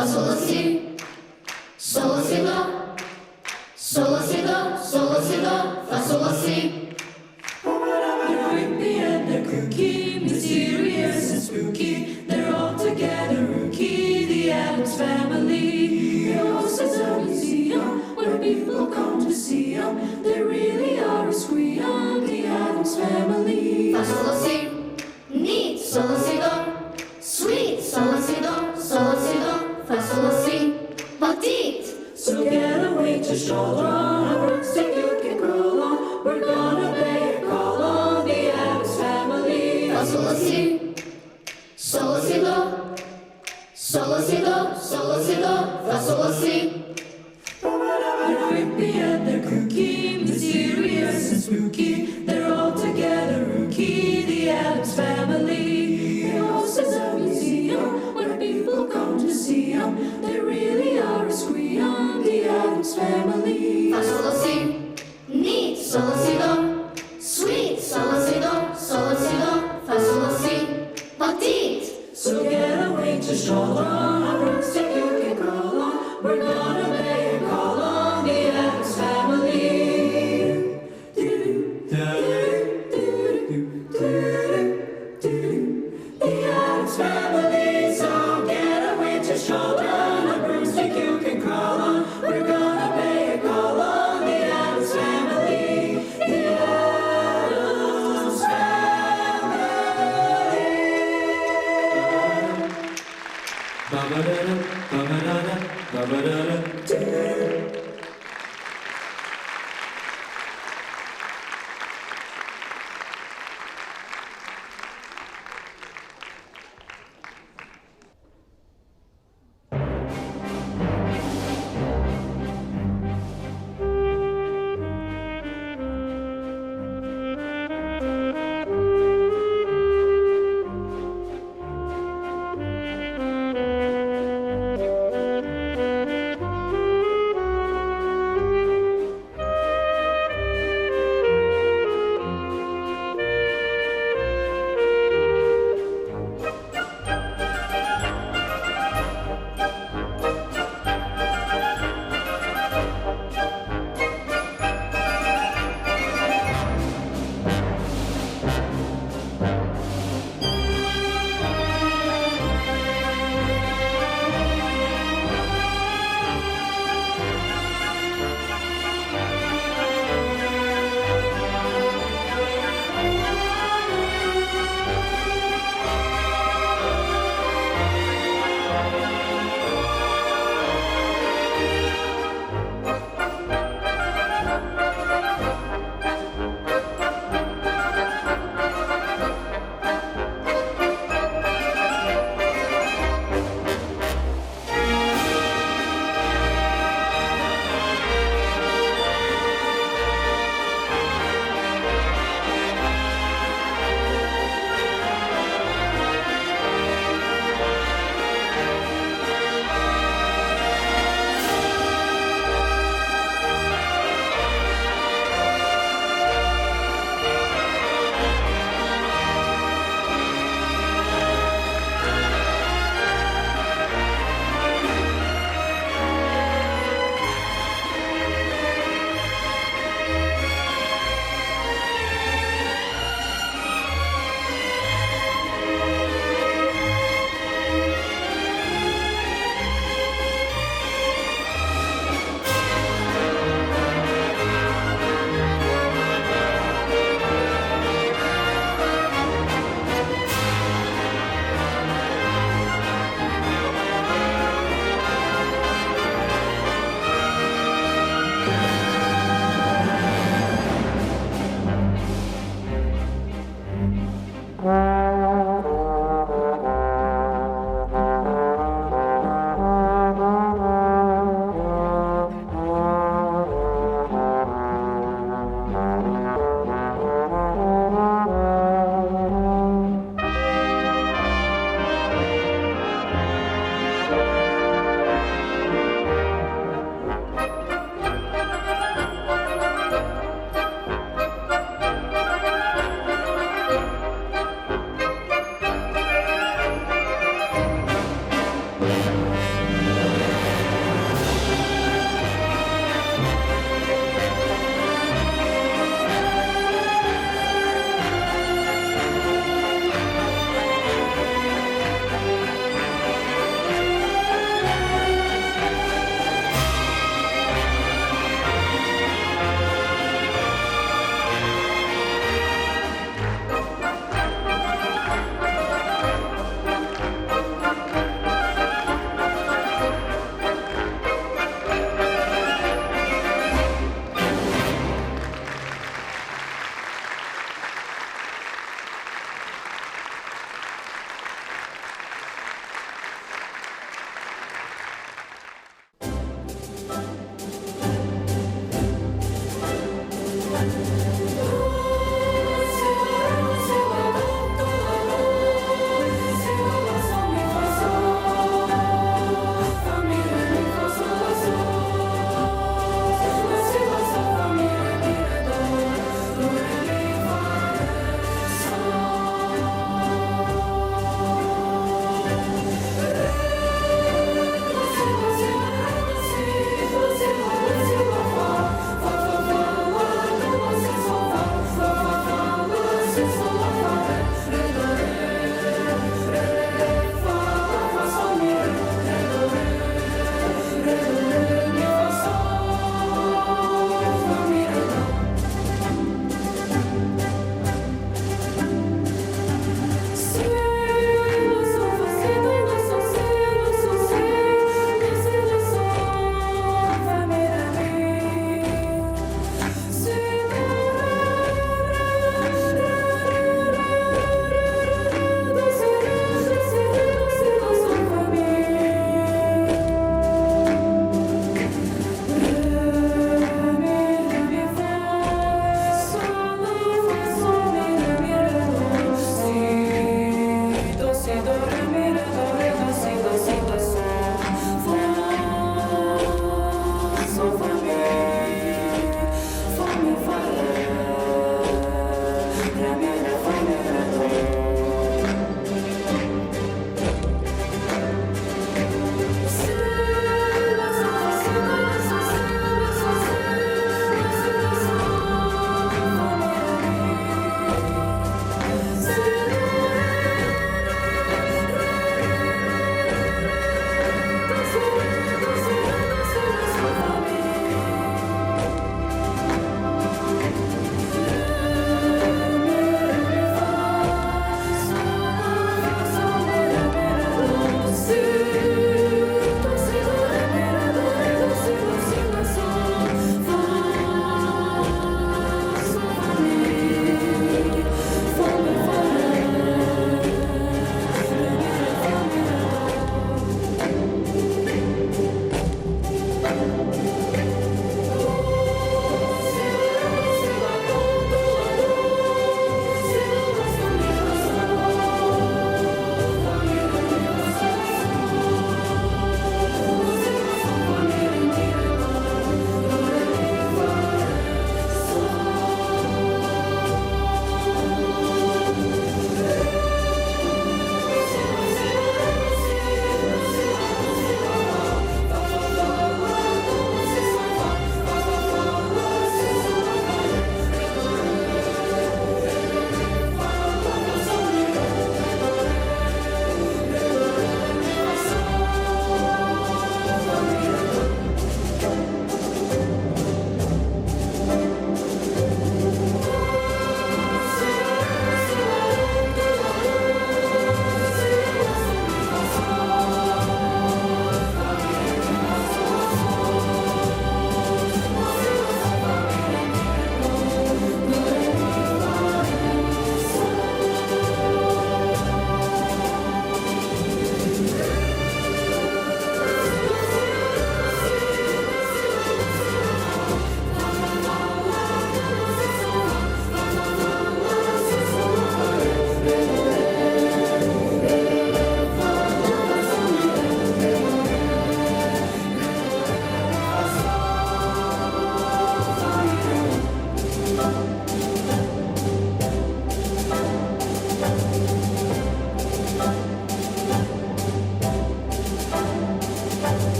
fa solo si, solo si do, solo si do, solo si do, fa solo si. They're creepy and they're kooky, mysterious and spooky. They're all together rookie, the Addams Family. They're houses of a museum where people come to see them. They really are a squeal, the Addams Family. Fa solo si, neat, solo si do, sweet, solo si do, fa solo si, petite. So get away to shoulder on a broomstick you can crawl on. We're gonna pay a call on the Addams Family. Fa solo si, solo si do, solo si do, fa solo si. They're creepy and they're kooky, mysterious and spooky. They're all together rookie, the Addams Family. They're houses of a museum where people come to see them. They really are a squeal, the Addams Family. Fa solo si, neat, solo si do, sweet, solo si do, fa solo si, petite. So get away to shoulder on a broomstick you can crawl on. We're gonna pay a call on the Addams Family. The Addams Family. So get away to shoulder on a broomstick you can crawl on. We're gonna pay a call on the Addams Family. The Addams Family.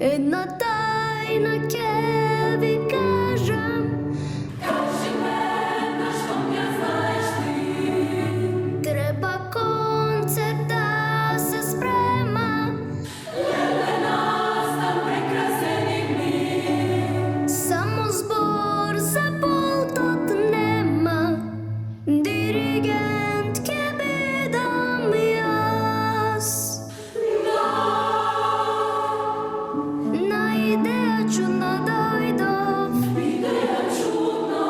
Една tajna kiedy kažem Kaži mena što mja znaš ti. Treba koncert da se sprema Lele nastan prekrasenih dni. Samo zbor za poltot nema Dirigent ke bedam jas Na ideja čudna dojdov Ideja čudna,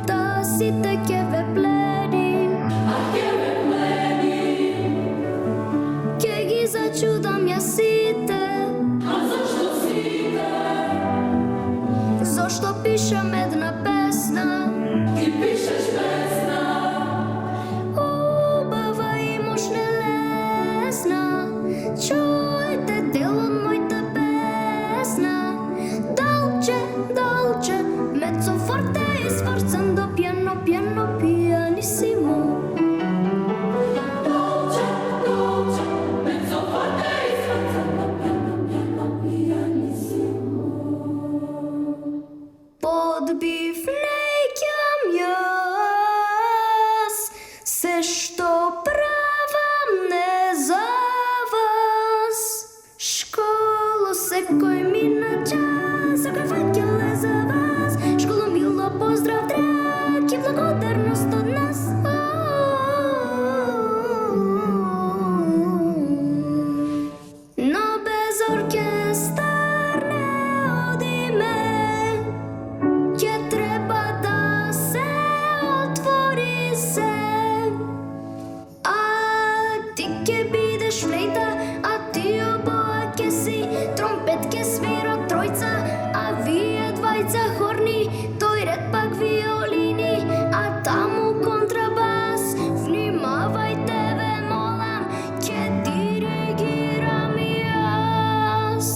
Da si tekeve pledi a tebe pleni. Ke gi začudam jasite A zašto si te? Zašto pišem jedna pesna Ti pišeš pesna. Убава и мощна лесна Чуйте делом моята песна Dolce, dolce Mezzo forte e sforzando piano, piano, pianissimo Dolce, dolce, mezzo forte e sforzando piano, piano, pianissimo. Подбив нейкам јас Се што правам не за вас Школу секој мина час Секој факеле за вас Школу мило поздрав драг И благодарност од нас Но без оркестар не одиме Ќе треба да се отвори се А ти ќе бидеш флейта А ти обоа ќе си Тромпет ќе свира тројца А вие двајца хорни Тој ред пак виолини А таму контрабас Внимавајте ве молам Ќе диригирам јас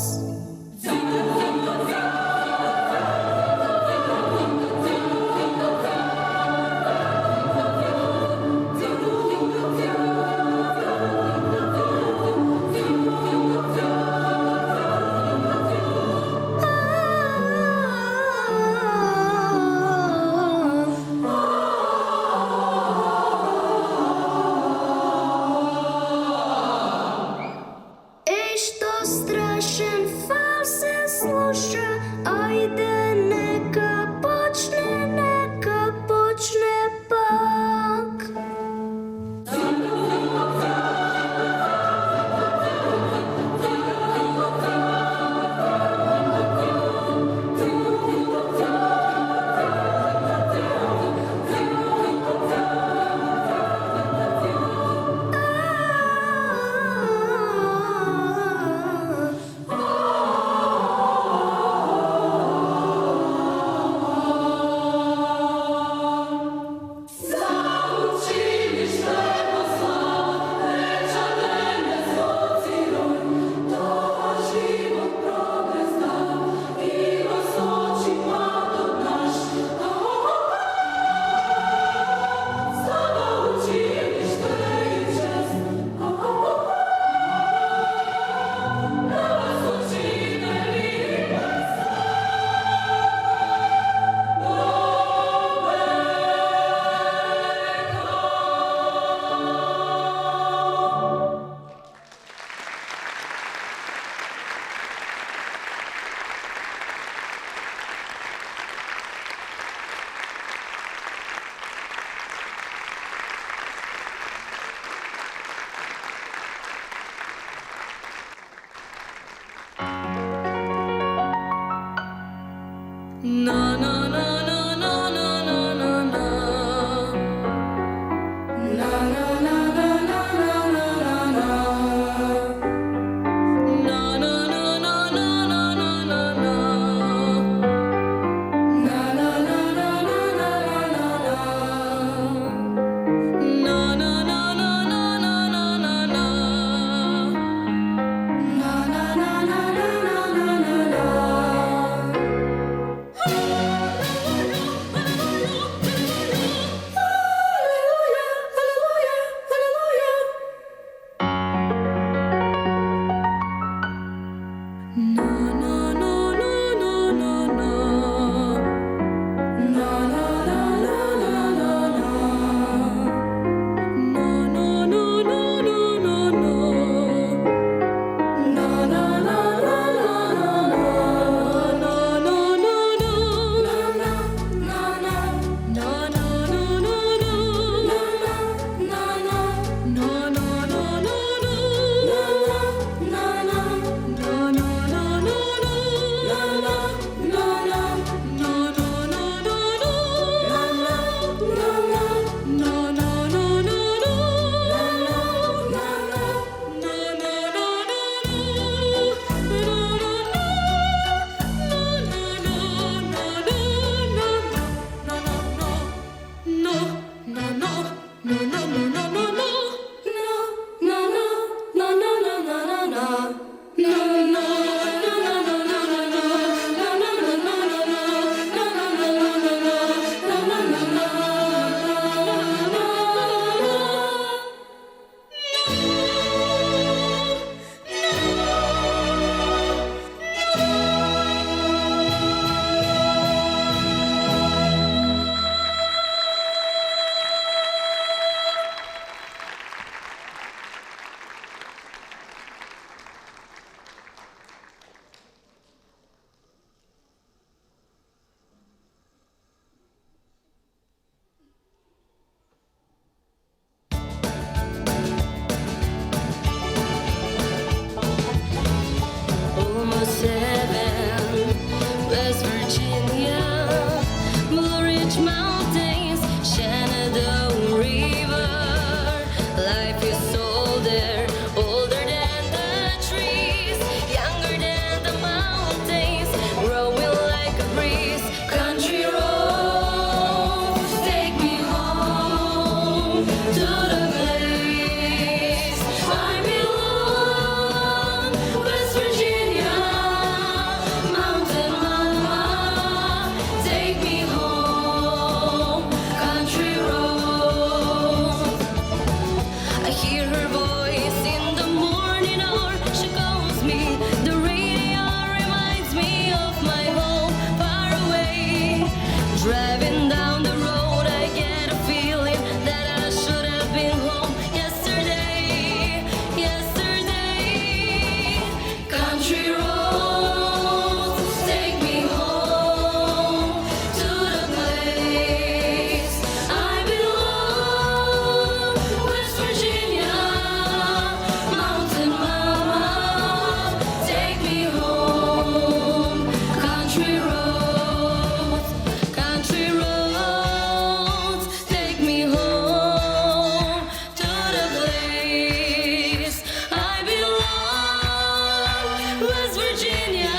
Virginia,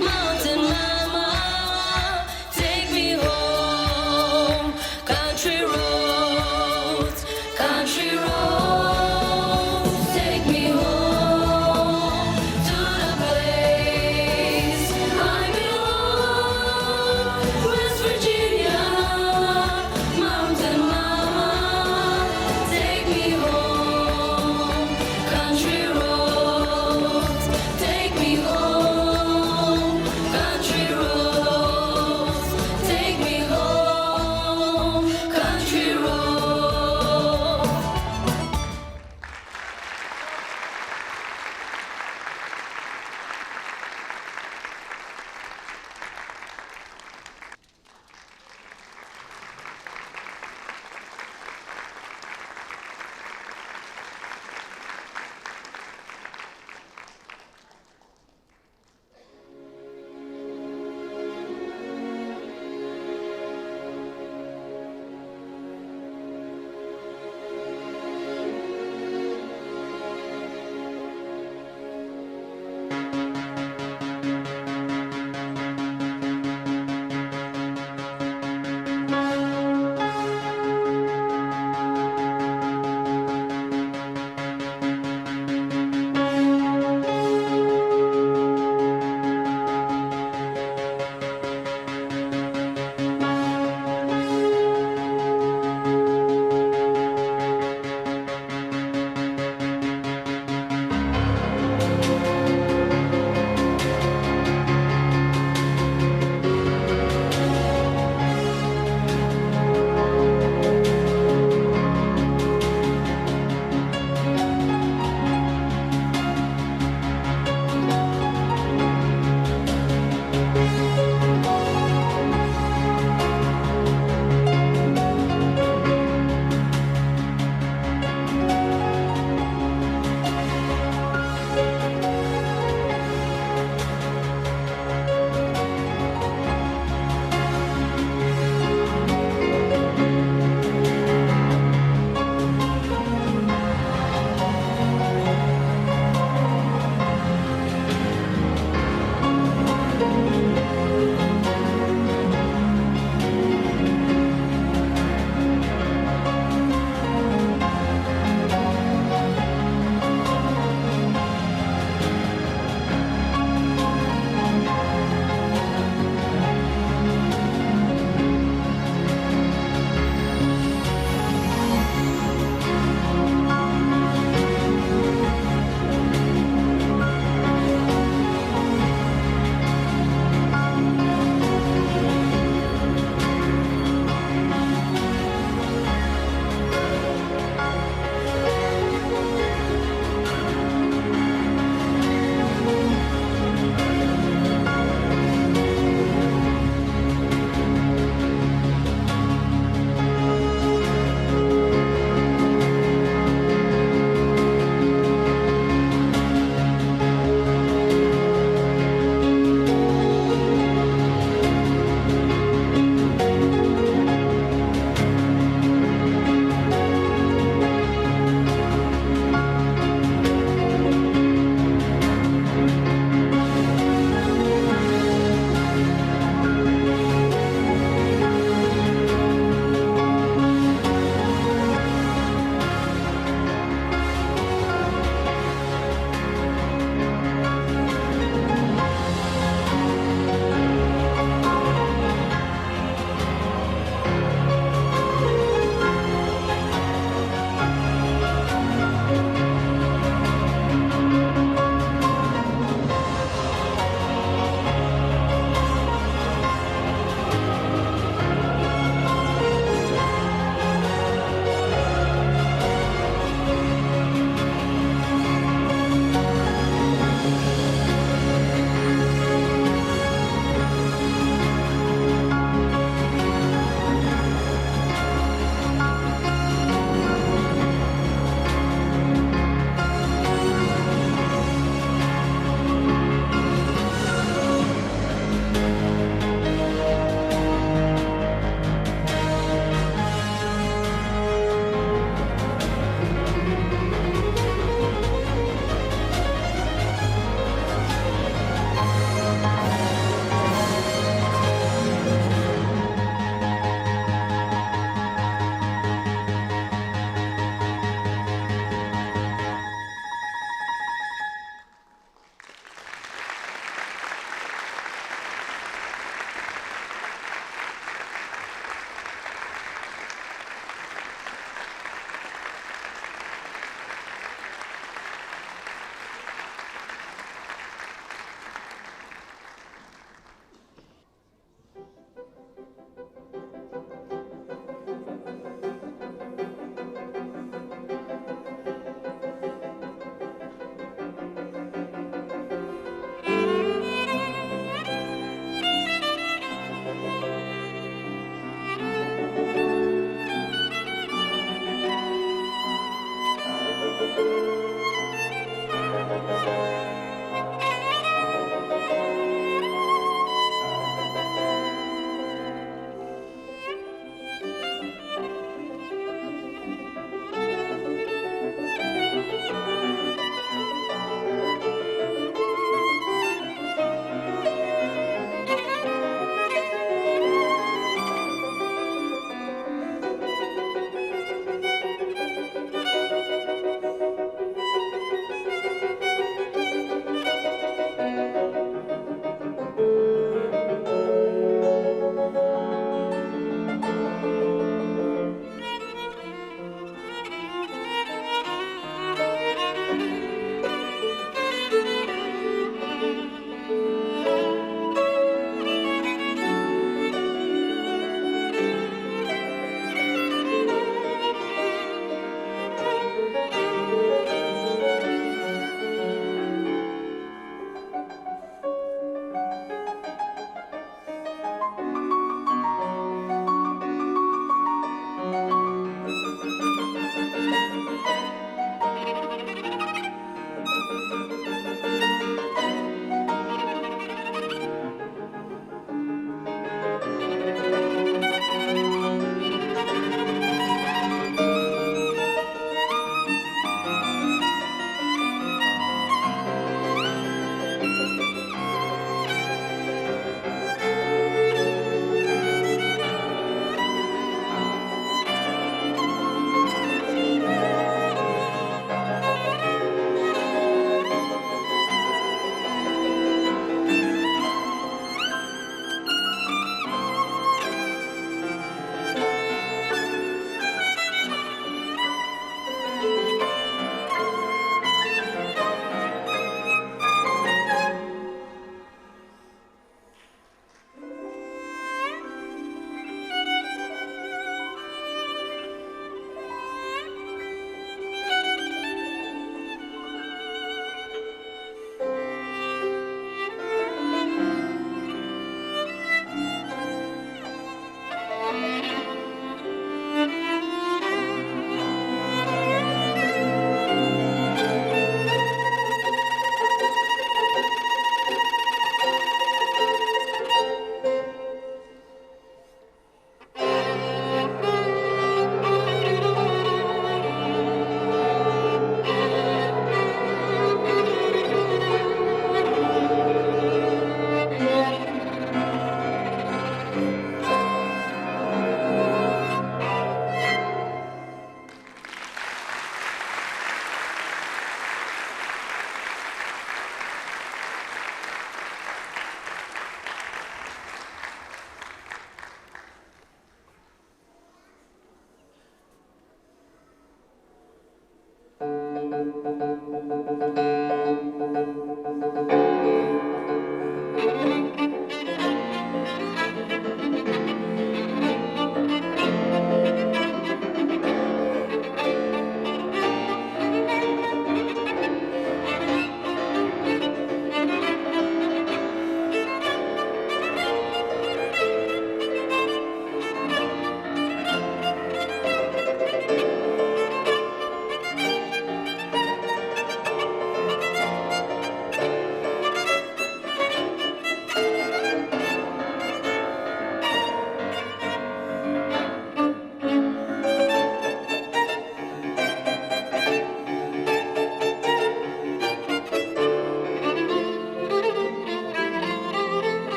mountain mama, take me home. Country roads, country roads, take me home to the place I belong. West Virginia, mountain mama, take me home. Country roads, take me home.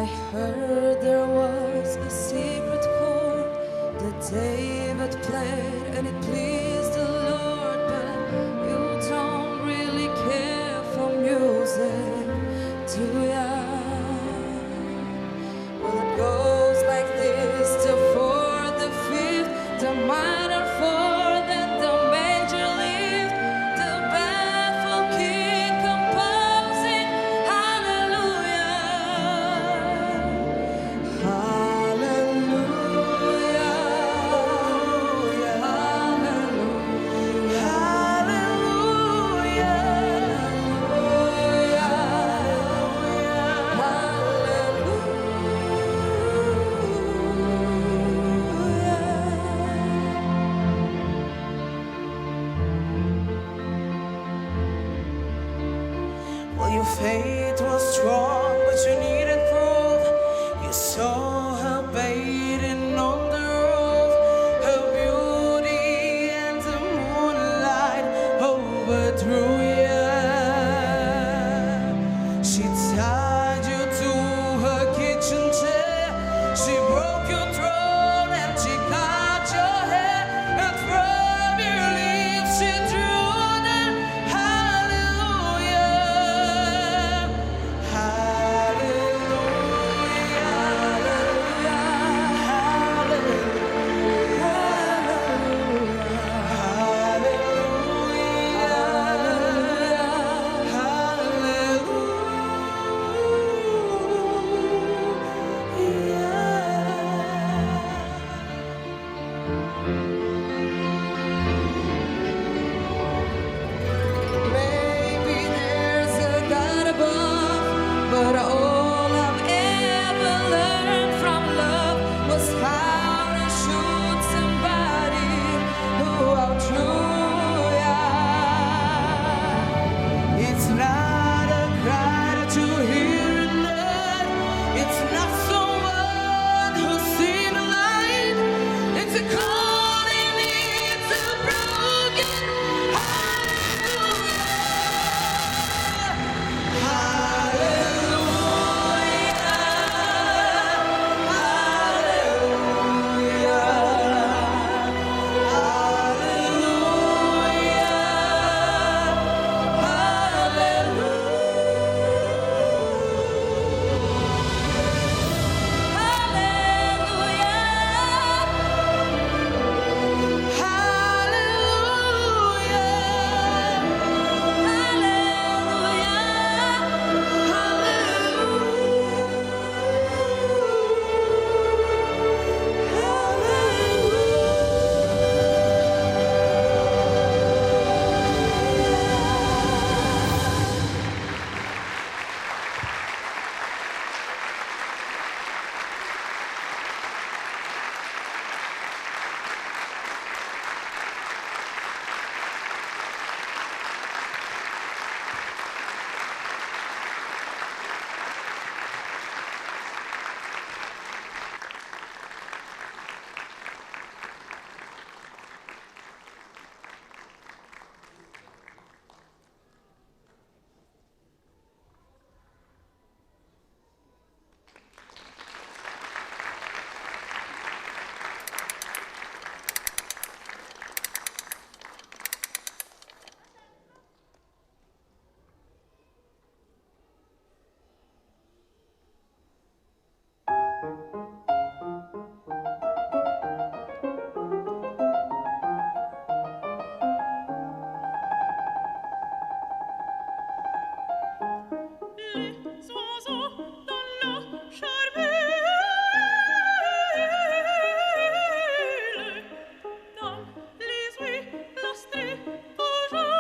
I heard there was a secret chord that David played and it pleased the Lord, but you don't really care for music, do ya? Well, it goes like this: the fourth, the fifth, the minor fourth, and the major lift, the baffled king composing hallelujah, hallelujah, hallelujah, Well, your faith was strong, but you needed proof. You saw her bathing on the roof, her beauty and the moonlight overthrew you. She tied you to her kitchen chair. She broke your throat and she cut your hair, and from your lips she drew the hallelujah, maybe there's a God above, but all I've ever learned from love was how to shoot somebody who outdrew ya. It's not a cry that you hear at night. It's not someone who's seen the light. It's a calling, it's a broken Les oiseaux dans la charbelle, dans les huiles lastrées toujours.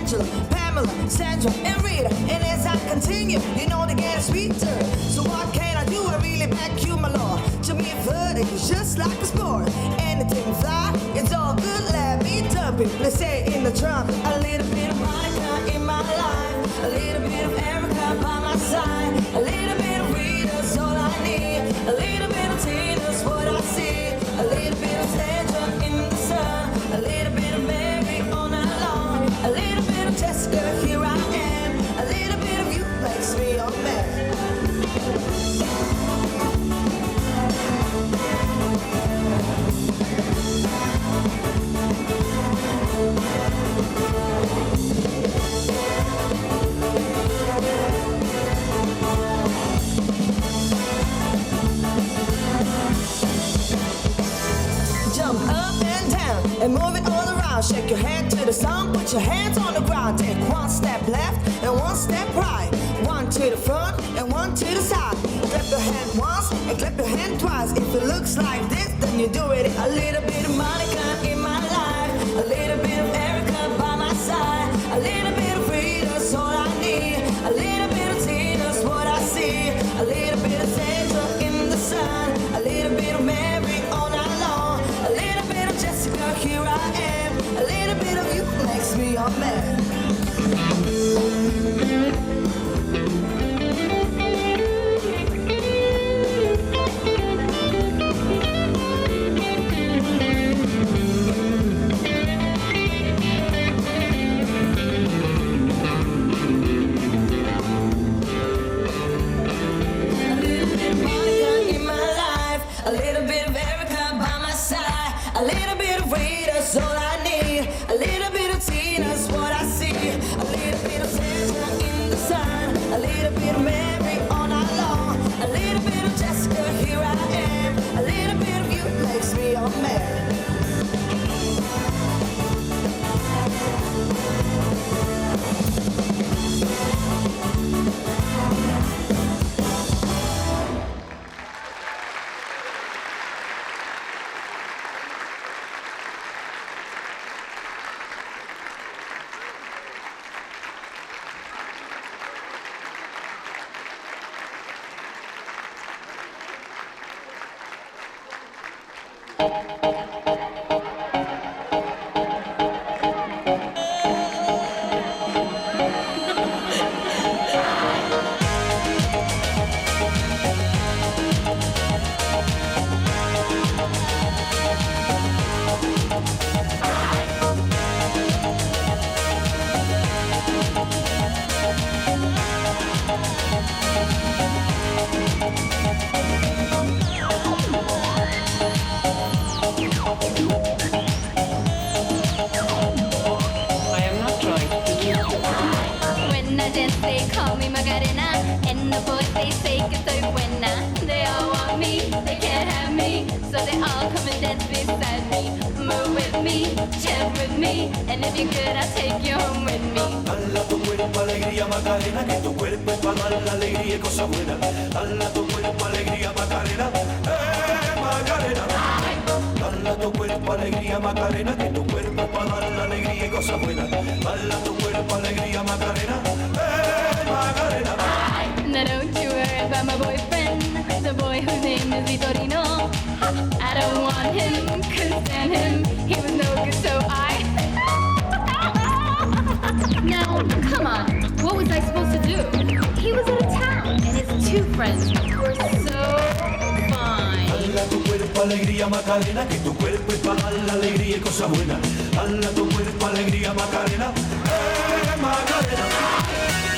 Angela, Pamela, Sandra, and Rita. And as I continue, you know they get sweeter. So what can I do? I really back you, my lord. To me, flirting is just like a sport. Anything fly, it's all good. Let me dump it. Let's say in the trunk. A little bit of Monica in my life, a little bit of Erica by my side, a little bit of Rita's all I need, a little bit of Tina's what I see, a little bit of Sandra in the sun, a little bit of Mary all night long, a little bit of Jessica, here I am, a little bit of you makes me a man. Jump up and down and move it all around. Shake your head to the sound, put your hands on the ground. Take one step left and one step right. One to the front and one to the side. Clap your hand once and clap your hand twice. If it looks like this, then you do it. A little bit of Monica in my life, a little bit of Erica by my side, a little bit of Rita's all I need, a little bit of Tina's what I see, a little bit of Sandra in the sun, a little bit of Mary all night long, a little bit of Jessica, here I am, a little bit of you makes me a man. A little bit of Erica by my side, a little bit of Rita's all I need, a little bit of Tina's what I see, a little bit of Sandra in the sun, a little bit of Mary all night long, a little bit of Jessica, here I am, a little bit of you makes me a man. When I dance, they call me Macarena, and the boys they say que estoy buena. They all want me, they can't have me, so they all come and dance beside me. Move with me, chant with me, and if you're good, I'll take you home with me. Dala tu cuerpo alegría Macarena, que tu cuerpo es para dar la alegría y cosas buenas. Dala tu cuerpo alegría Macarena, Macarena. Dala tu cuerpo alegría Macarena, que tu cuerpo es para dar la alegría y cosas buenas. Dala tu cuerpo alegría Macarena, Macarena. Now don't you worry about my boyfriend, the boy whose name is Vitorino. I don't want him, couldn't stand him, he was no good, so I... Now, come on, what was I supposed to do? He was out of town, and his two friends were so fine. Dala tu cuerpo alegría Macarena, que tu cuerpo es para dar la alegría y cosas buenas. Dala tu cuerpo alegría Macarena, Macarena.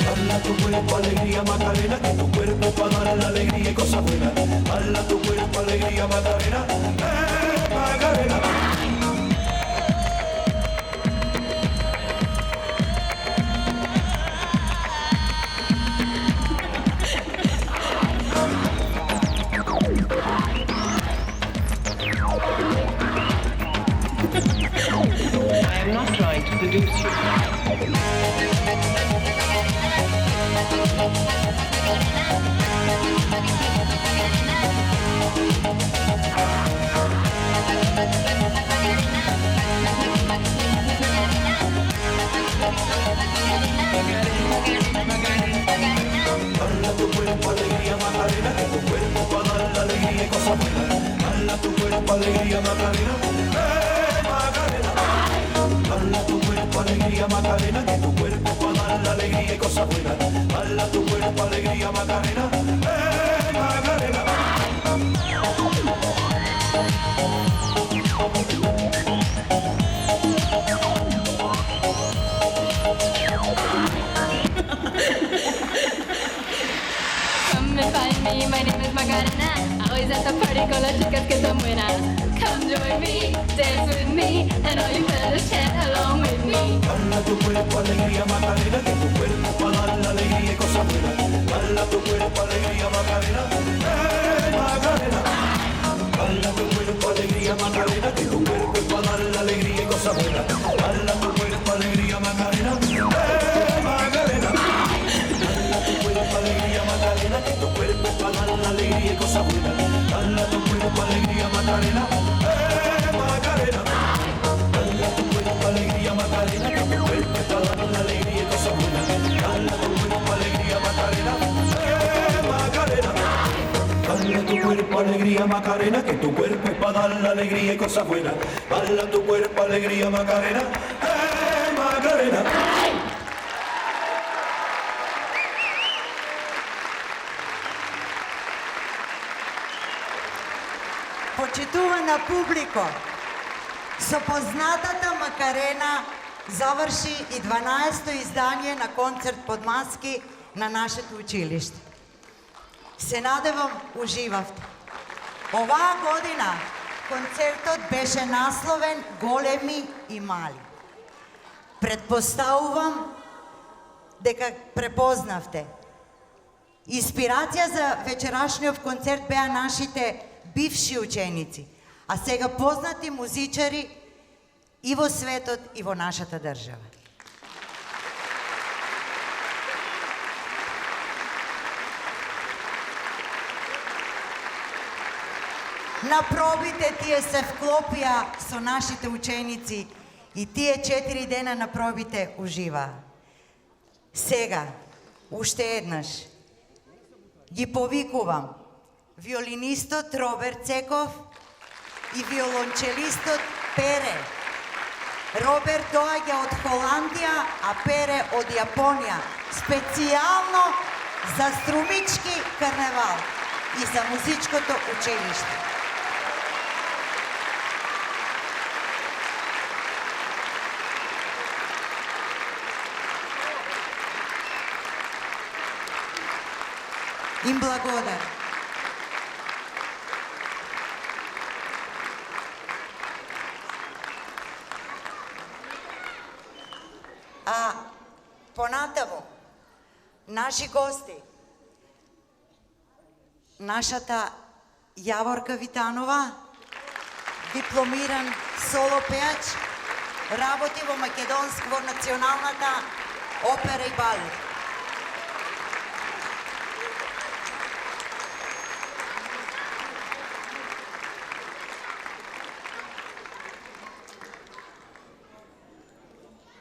Dala tu cuerpo alegría Macarena, que tu cuerpo es para dar la alegría y cosas buenas. Dala tu cuerpo alegría Macarena, Macarena. I am not trying to seduce you. Dala tu cuerpo alegría Macarena, que tu cuerpo pa' dar la alegría y cosas buenas. Dala tu cuerpo alegría Macarena, Macarena. Dala tu cuerpo alegría Macarena, que tu cuerpo pa' dar la alegría y cosas buenas. Dala tu cuerpo alegría Macarena, Macarena. Come and find me, my name is Macarena. Always at the party con las chicas que son buenas. Come join me, dance with me, and all you fellas chat along with me. Dala tu cuerpo alegría Macarena, que tu cuerpo pa' dar la alegría y cosas buenas. Dala tu cuerpo alegría Macarena, Macarena. Dala tu cuerpo alegría Macarena, que tu cuerpo pa' dar la alegría y cosas buenas. Dala tu cuerpo alegría Macarena, Macarena. Dala tu cuerpo alegría Macarena, que tu cuerpo pa' dar la alegría y cosas buenas. Dala tu cuerpo alegría Macarena, Macarena. Dala tu cuerpo alegría Macarena, que tu cuerpo pa' dar la alegría y cosas buenas. Dala tu cuerpo alegría Macarena, Macarena. Dala tu cuerpo alegría Macarena, que tu cuerpo es para dar la alegría y cosas buenas. Dala tu cuerpo alegría Macarena, Macarena. Почитувана публико, со познатата Макарена заврши и 12-то издание на концерт под маски на нашето училиште. Се надевам уживавте. Оваа година концертот беше насловен Големи и мали. Предпоставувам дека препознавте. Инспирација за вечерашниот концерт беа нашите бивши ученици, а сега познати музичари и во светот и во нашата држава. На пробите тие се вклопија со нашите ученици и тие 4 дена на пробите уживаа. Сега, уште еднаш, ги повикувам виолинистот Роберт Цеков и виолончелистот Пере. Роберт доаѓа од Холандија, а Пере од Јапонија, специјално за Струмички карневал и за музичкото училиште. Им благодарам. А понатаму, наши гости, нашата Јаворка Витанова, дипломиран соло пеач, работи во во Националната опера и балет.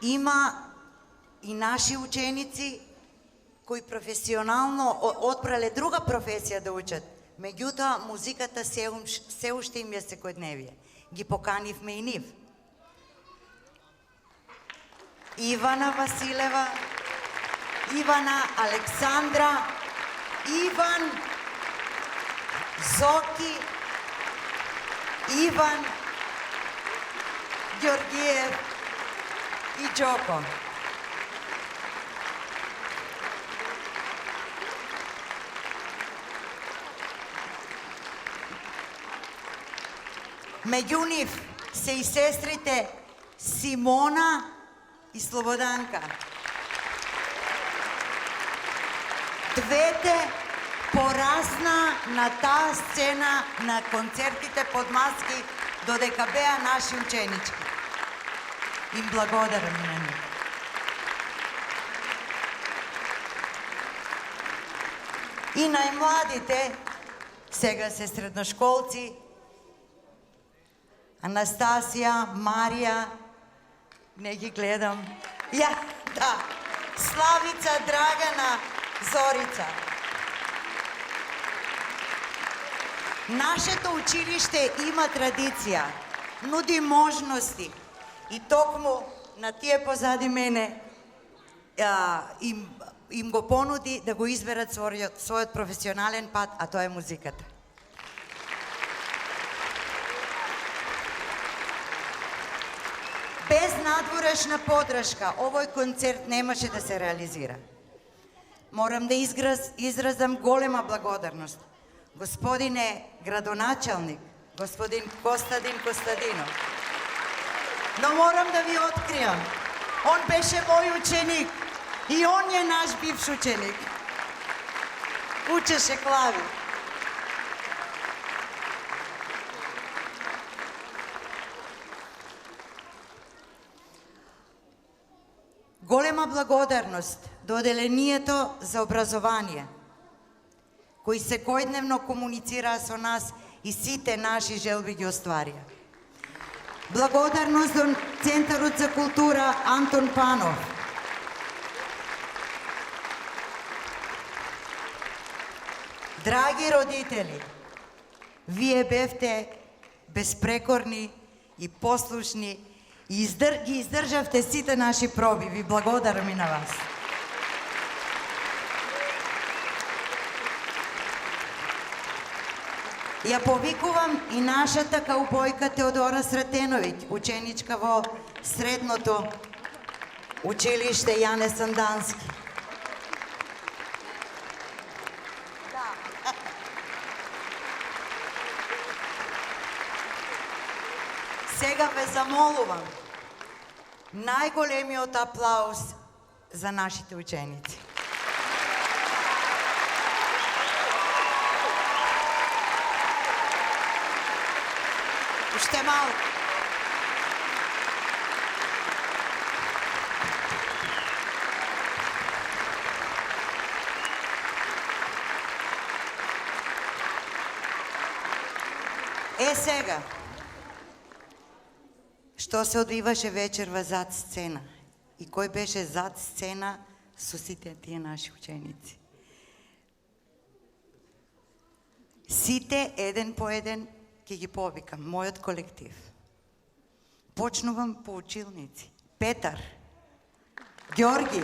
Има и наши ученици кои професионално одбрале друга професија да учат, меѓутоа музиката се уште им е секојдневие. Ги поканивме и нив. Ивана Василева, Ивана Александра, Иван Зоки, Иван Ѓоргиев и Джоко. Меѓу нив се и сестрите Симона и Слободанка. Двете порасна на таа сцена на концертите под маски додека беа наши ученички. Им благодарам на нив. И најмладите, сега се средношколци, Анастасија, Марија, не ги гледам. Ја, да, Славица, Драгана, Зорица. Нашето училиште има традиција, нуди можности и токму на тие позади мене им го понуди да го изберат својот професионален пат, а тоа е музиката. Без надворешна подршка овој концерт немаше да се реализира. Морам да изразам голема благодарност господине градоначалник, господин Костадин Костадинов. Но морам да ви откријам, он беше мој ученик и он е наш бивш ученик. Учеше клави. Голема благодарност до Оделението за образование, кои секојдневно комуницираа со нас и сите наши желби ги остварија. Благодарност до Центарот за култура Антон Панов. Драги родители, вие бевте безпрекорни и послушни и ги издржавте сите наши проби. Ви благодарам и на вас. Ја повикувам и нашата каубојка Теодора Сретеновиќ, ученичка во средното училиште Јане Сандански. Сега ве замолувам најголемиот аплауз за нашите ученици. Уште малку. Сега, што се одвиваше вечерва зад сцена и кој беше зад сцена со сите тие наши ученици. Сите еден по еден ќе ги повикам, мојот колектив. Почнувам по училници. Петар, Ѓорги,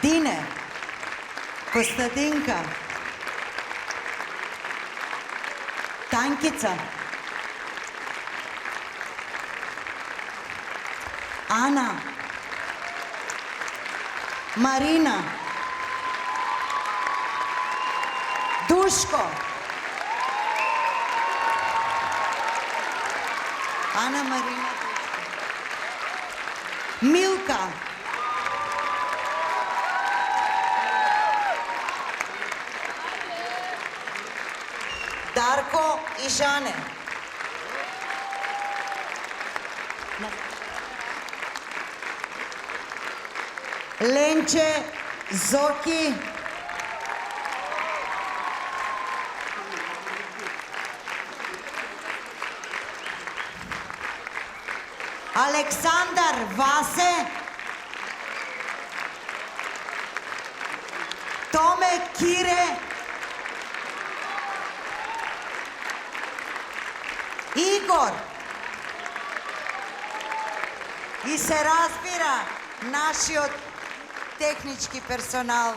Дине, Костадинка, Танкица, Ана, Марина, Душко, Ана, Марина, Милка, Дарко и Жане. Ленче, Зоки, Александар, Васе, Томе, Кире, Игор. И се разбира нашиот технички персонал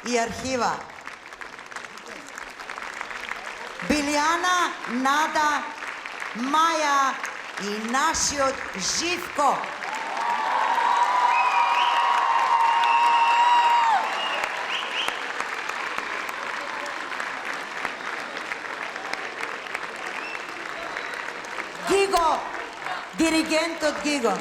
и архива. Билјана, Нада, Маја и нашиот Живко. Гиго, диригентот Гиго.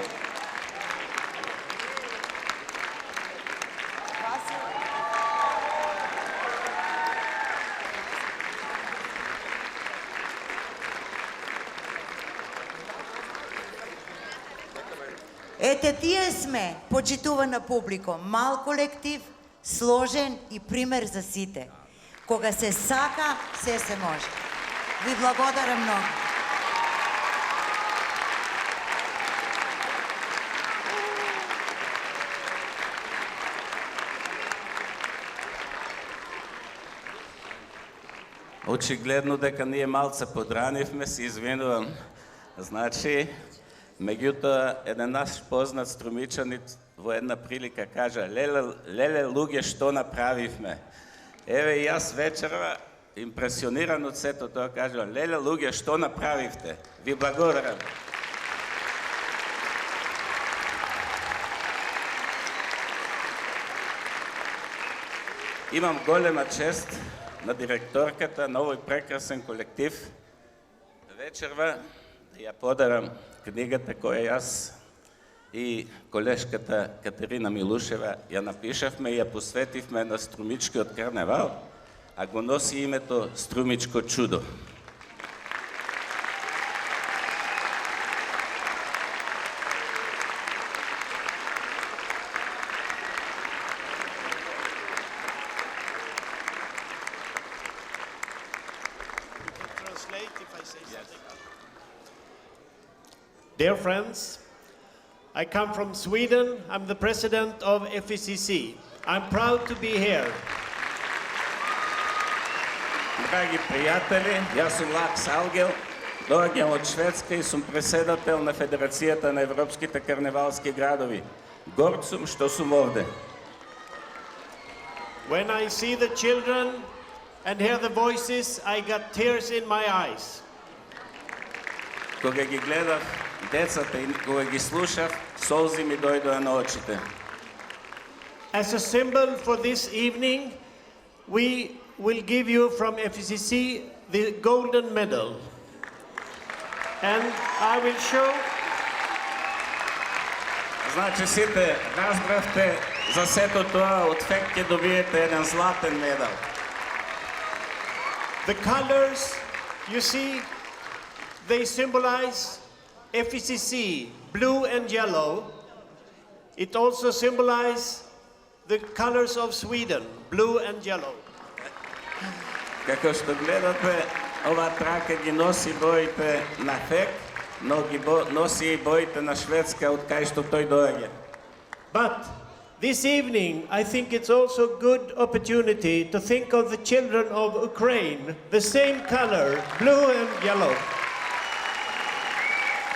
Ете, тие сме, почитувана публико, мал колектив, сложен и пример за сите. Кога се сака, се може. Ви благодаря много. Очигледно дека ние малце подранивме, се извинувам. Значи, меѓутоа, еден наш познат струмичанин во една прилика кажа: леле луѓе, што направивме? Еве и јас вечерва, импресиониран од сето тоа, кажам: леле луѓе, што направивте? Ви благодарам. Имам голема чест на директорката на овој прекрасен колектив вечерва да ја подарам книгата која јас и колешката Катерина Милушева ја напишавме и ја посветивме на Струмичкиот карневал, а го носи името Струмичко чудо. Dear friends, I come from Sweden. I'm the president of FECC. I'm proud to be here. Драги пријатели, јас сум Лакс Алгел, доаѓам од Шведска и сум преседател на Федерацијата на европските карневалски градови. Горд сум што сум овде. When I see the children and hear the voices, I got tears in my eyes. Кога ги гледав децата и кога ги слушав, солзи ми дојдоа на очите. As a symbol for this evening, we will give you from FECC the golden medal. And I will show. Значи сите разбравте за сето тоа, од ФЕК ќе добиете еден златен медал. The colors, you see, they symbolize FECC, blue and yellow. It also symbolizes the colors of Sweden, blue and yellow. Како што гледате, ова трака ги носи боите на ФЕК, но ги носи и боите на Шведска, од кај што тој доаѓа. But this evening, I think it's also a good opportunity to think of the children of Ukraine, the same color, blue and yellow.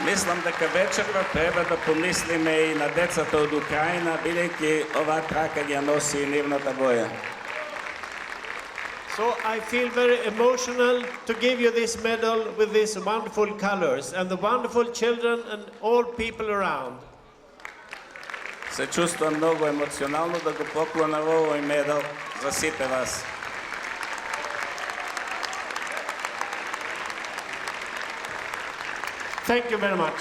Мислам дека вечерва треба да помислиме и на децата од Украина, бидејќи оваа трака ги носи и нивната боја. So I feel very emotional to give you this medal with these wonderful colors and the wonderful children and all people around. Се чувствувам многу емоционално да го поклонам овој медал за сите вас. Thank you very much.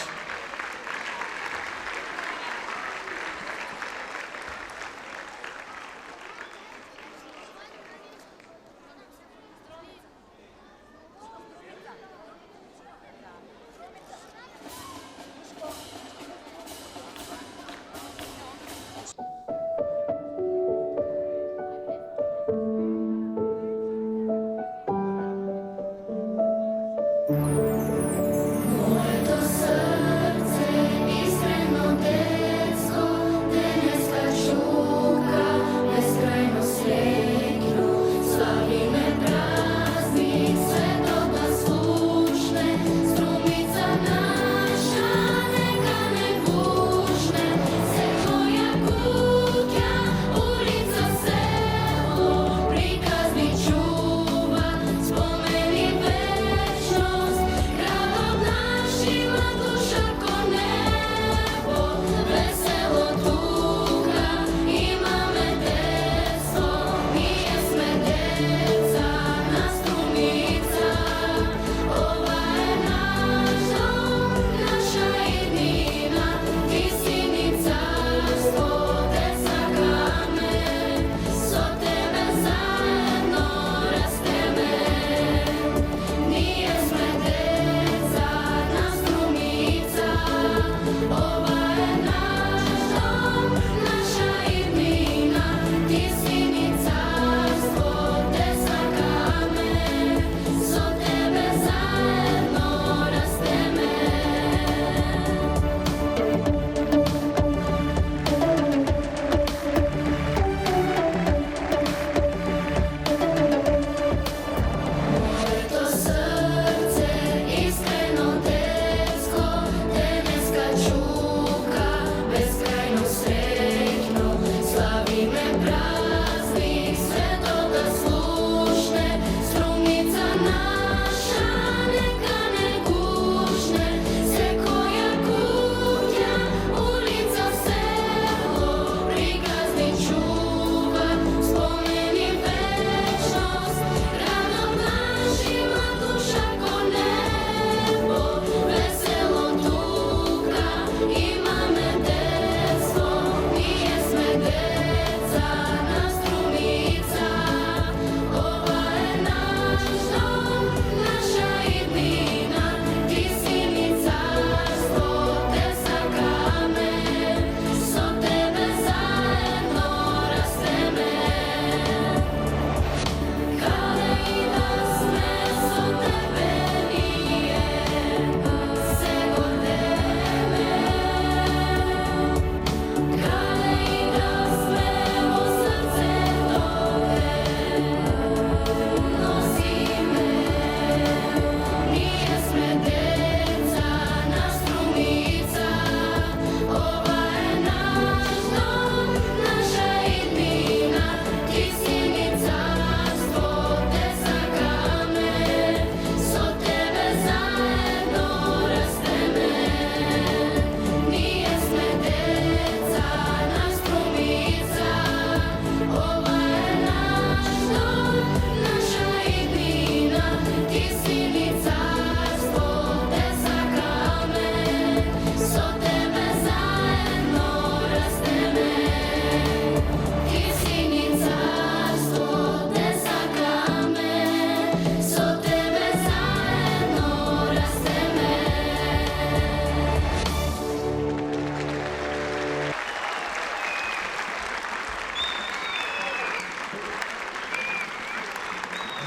Moje srdce iskreno detsko, dneska čuka beskrajno srećnu, slavime praznik svetog slušne, strumica naša neka ne gušne, se tvoja kuća, ulica, selo, prikaz mi čuva, spomeni večnost.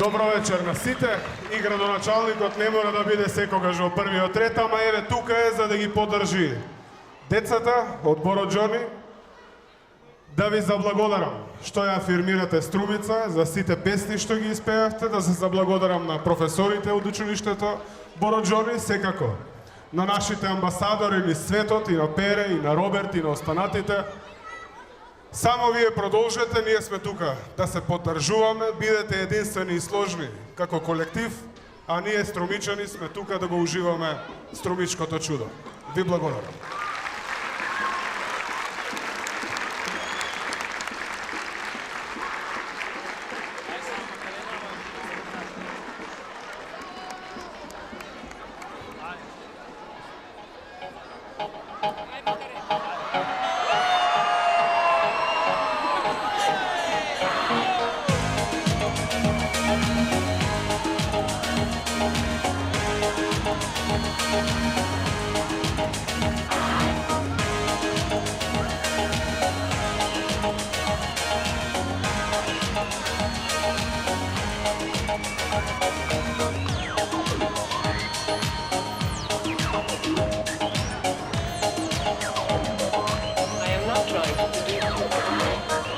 Добро вечер на сите. И градоначалникот не мора да биде секогаш во првиот ред, ама еве тука е за да ги поддржи децата од Боро Џони. Да ви заблагодарам што ја афирмирате Струмица, за сите песни што ги испеавте, да се заблагодарам на професорите од училиштето Боро Џони, секако на нашите амбасадори низ светот, и на Пере, и на Роберт, и на останатите. Само вие продолжете, ние сме тука да се поддржуваме, бидете единствени и сложни како колектив, а ние струмичани сме тука да го уживаме струмичкото чудо. Ви благодарам.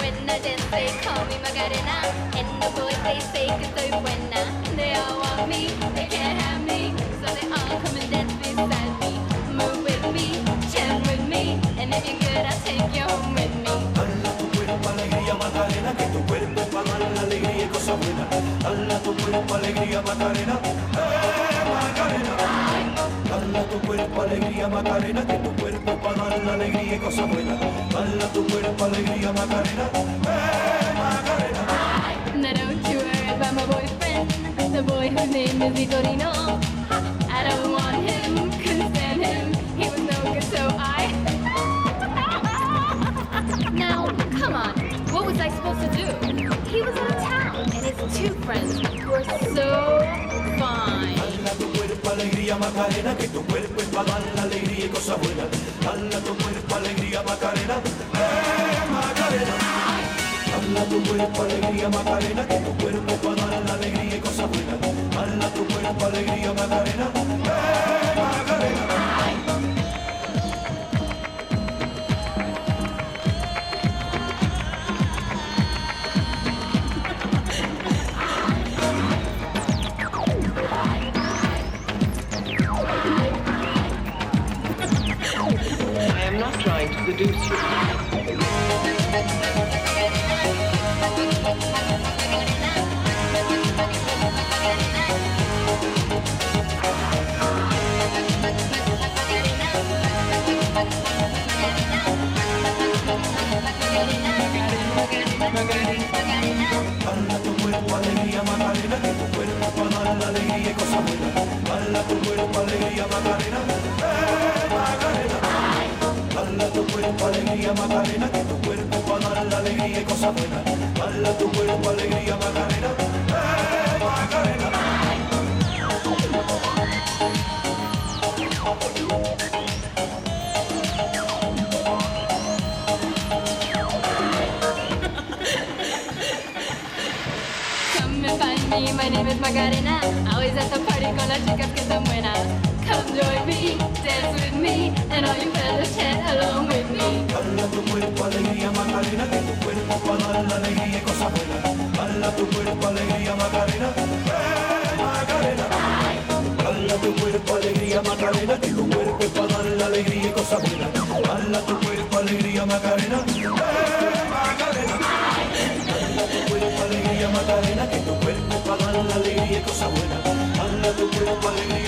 When I dance, they call me Macarena, and the boys they say que soy buena. They all want me, they can't have me, so they all come and dance beside me. Move with me, chant with me, and if you're good, I'll take you home with me. Dala tu cuerpo alegría Macarena, que tu cuerpo es para dar la alegría y cosas buenas. Dala tu cuerpo alegría Macarena, Macarena. Dala tu cuerpo alegría Macarena, que tu cuerpo es para dar la alegría y cosas buenas. Dala tu cuerpo alegría Macarena, Macarena. Now don't you worry about my boyfriend, the boy whose name is Vitorino. I don't want him, couldn't stand him, he was no good, so I... Now, come on, what was I supposed to do? He was out of town, and his two friends were so fine. Dala tu cuerpo alegría Macarena, que tu cuerpo es para dar la alegría y cosas buenas. Dala tu cuerpo alegría Macarena, Macarena. Dala tu cuerpo alegría Macarena, que tu cuerpo es para dar la alegría y cosas buenas. Dala tu cuerpo alegría Macarena, Macarena. I am not trying to seduce you. Dala tu cuerpo alegría Macarena, que tu cuerpo es para dar la alegría y cosas buenas. Dala tu cuerpo alegría Macarena, Macarena. Dala tu cuerpo alegría Macarena, que tu cuerpo es para dar la alegría y cosas buenas. Dala tu cuerpo alegría Macarena, Macarena. Come and find me, my name is Macarena. Always at the party con las chicas que están buenas. Come join me, dance with me, and all you fellas chant along with me. Dala tu cuerpo alegría Macarena, que tu cuerpo es para dar la alegría y cosas buenas. Dala tu cuerpo alegría Macarena, Macarena. Dala tu cuerpo alegría Macarena, que tu cuerpo es para dar la alegría y cosas buenas. Dala tu cuerpo alegría Macarena, Macarena. Dala tu cuerpo alegría Macarena, que tu cuerpo es para dar la alegría y cosas buenas. Dala tu cuerpo alegría